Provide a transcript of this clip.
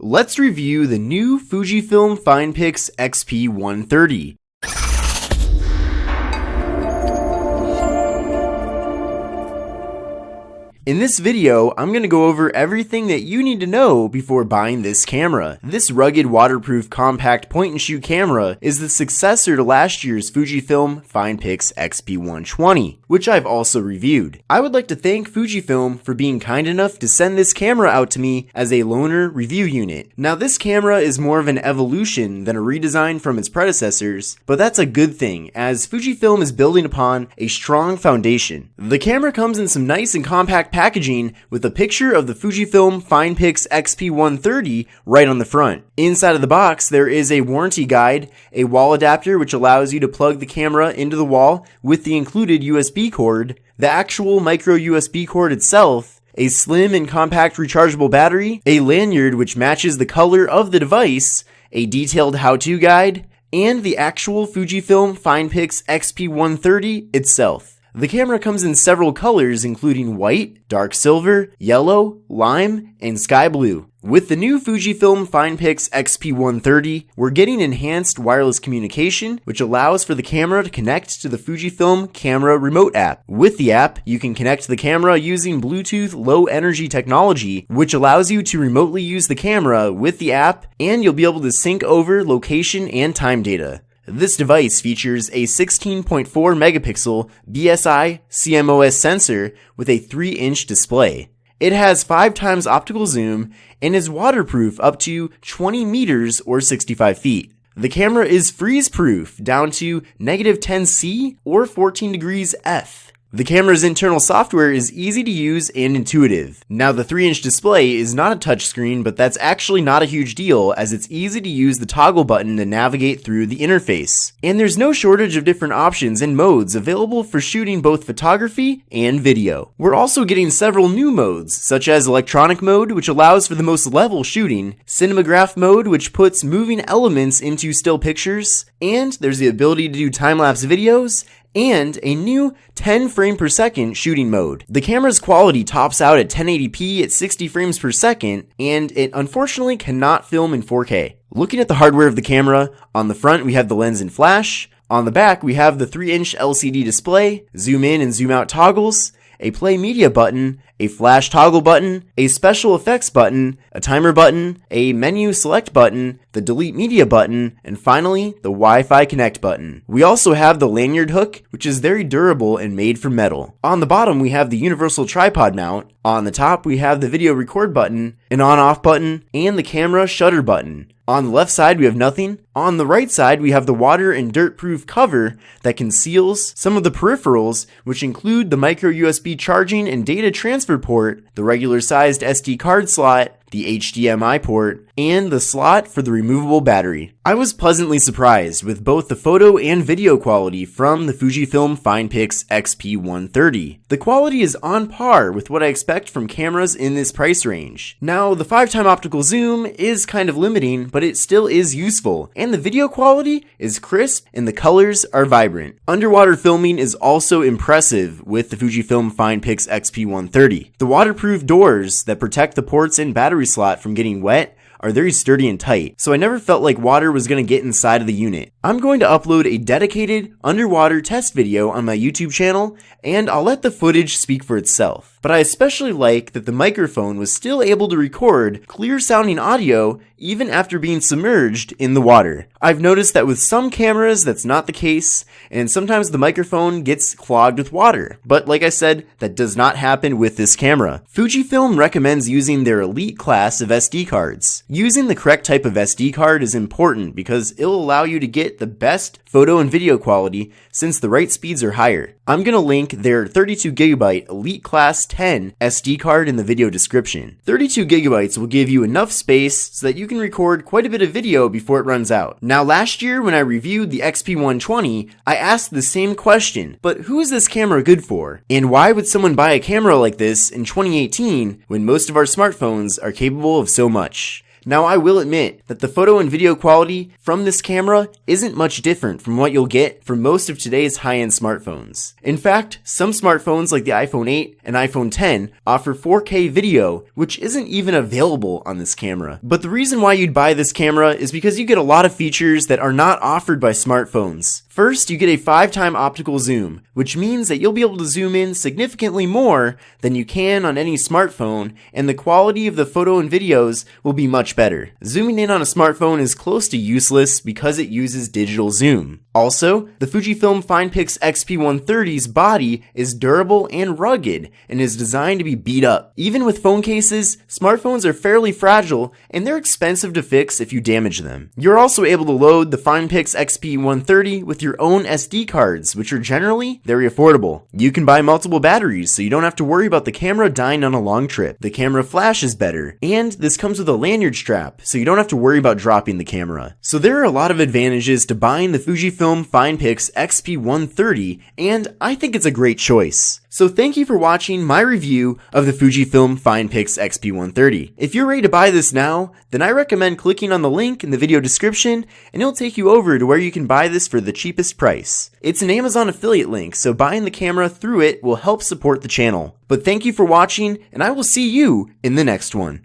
Let's review the new Fujifilm FinePix XP130. In this video, I'm going to go over everything that you need to know before buying this camera. This rugged, waterproof, compact point-and-shoot camera is the successor to last year's Fujifilm FinePix XP120, which I've also reviewed. I would like to thank Fujifilm for being kind enough to send this camera out to me as a loaner review unit. Now, this camera is more of an evolution than a redesign from its predecessors, but that's a good thing, as Fujifilm is building upon a strong foundation. The camera comes in some nice and compact packaging with a picture of the Fujifilm FinePix XP130 right on the front. Inside of the box, there is a warranty guide, a wall adapter which allows you to plug the camera into the wall with the included USB cord, the actual micro USB cord itself, a slim and compact rechargeable battery, a lanyard which matches the color of the device, a detailed how-to guide, and the actual Fujifilm FinePix XP130 itself. The camera comes in several colors including white, dark silver, yellow, lime, and sky blue. With the new Fujifilm FinePix XP130, we're getting enhanced wireless communication, which allows for the camera to connect to the Fujifilm Camera Remote app. With the app, you can connect the camera using Bluetooth Low Energy technology, which allows you to remotely use the camera with the app, and you'll be able to sync over location and time data. This device features a 16.4 megapixel BSI CMOS sensor with a 3-inch display. It has 5 times optical zoom and is waterproof up to 20 meters or 65 feet. The camera is freeze-proof down to -10°C or 14 degrees F. The camera's internal software is easy to use and intuitive. Now, the 3-inch display is not a touchscreen, but that's actually not a huge deal as it's easy to use the toggle button to navigate through the interface. And there's no shortage of different options and modes available for shooting both photography and video. We're also getting several new modes, such as electronic mode, which allows for the most level shooting, cinematograph mode, which puts moving elements into still pictures, and there's the ability to do time-lapse videos, and a new 10 frame per second shooting mode. The camera's quality tops out at 1080p at 60 frames per second, and it unfortunately cannot film in 4K. Looking at the hardware of the camera, on the front we have the lens and flash, on the back we have the 3-inch LCD display, zoom in and zoom out toggles, a play media button, a flash toggle button, a special effects button, a timer button, a menu select button, the delete media button, and finally, the Wi-Fi connect button. We also have the lanyard hook, which is very durable and made from metal. On the bottom, we have the universal tripod mount. On the top, we have the video record button, an on-off button, and the camera shutter button. On the left side, we have nothing. On the right side, we have the water and dirt-proof cover that conceals some of the peripherals, which include the micro USB charging and data transfer port, the regular-sized SD card slot, the HDMI port, and the slot for the removable battery. I was pleasantly surprised with both the photo and video quality from the Fujifilm FinePix XP130. The quality is on par with what I expect from cameras in this price range. Now, the 5-time optical zoom is kind of limiting, but it still is useful, and the video quality is crisp and the colors are vibrant. Underwater filming is also impressive with the Fujifilm FinePix XP130. The waterproof doors that protect the ports and battery slot from getting wet are very sturdy and tight, so I never felt like water was going to get inside of the unit. I'm going to upload a dedicated underwater test video on my YouTube channel, and I'll let the footage speak for itself. But I especially like that the microphone was still able to record clear sounding audio even after being submerged in the water. I've noticed that with some cameras that's not the case, and sometimes the microphone gets clogged with water. But like I said, that does not happen with this camera. Fujifilm recommends using their elite class of SD cards. Using the correct type of SD card is important because it'll allow you to get the best photo and video quality since the write speeds are higher. I'm going to link their 32GB Elite Class 10 SD card in the video description. 32GB will give you enough space so that you can record quite a bit of video before it runs out. Now, last year when I reviewed the XP120, I asked the same question, but who is this camera good for? And why would someone buy a camera like this in 2018 when most of our smartphones are capable of so much? Now I will admit that the photo and video quality from this camera isn't much different from what you'll get from most of today's high-end smartphones. In fact, some smartphones like the iPhone 8 and iPhone 10 offer 4K video, which isn't even available on this camera. But the reason why you'd buy this camera is because you get a lot of features that are not offered by smartphones. First, you get a 5x optical zoom, which means that you'll be able to zoom in significantly more than you can on any smartphone, and the quality of the photo and videos will be much better. Zooming in on a smartphone is close to useless because it uses digital zoom. Also, the Fujifilm FinePix XP130's body is durable and rugged and is designed to be beat up. Even with phone cases, smartphones are fairly fragile and they're expensive to fix if you damage them. You're also able to load the FinePix XP130 with your own SD cards, which are generally very affordable. You can buy multiple batteries so you don't have to worry about the camera dying on a long trip. The camera flash is better, and this comes with a lanyard strap so you don't have to worry about dropping the camera. So there are a lot of advantages to buying the Fujifilm FinePix XP130, and I think it's a great choice. So thank you for watching my review of the Fujifilm FinePix XP130. If you're ready to buy this now, then I recommend clicking on the link in the video description and it'll take you over to where you can buy this for the cheapest price. It's an Amazon affiliate link, so buying the camera through it will help support the channel. But thank you for watching, and I will see you in the next one.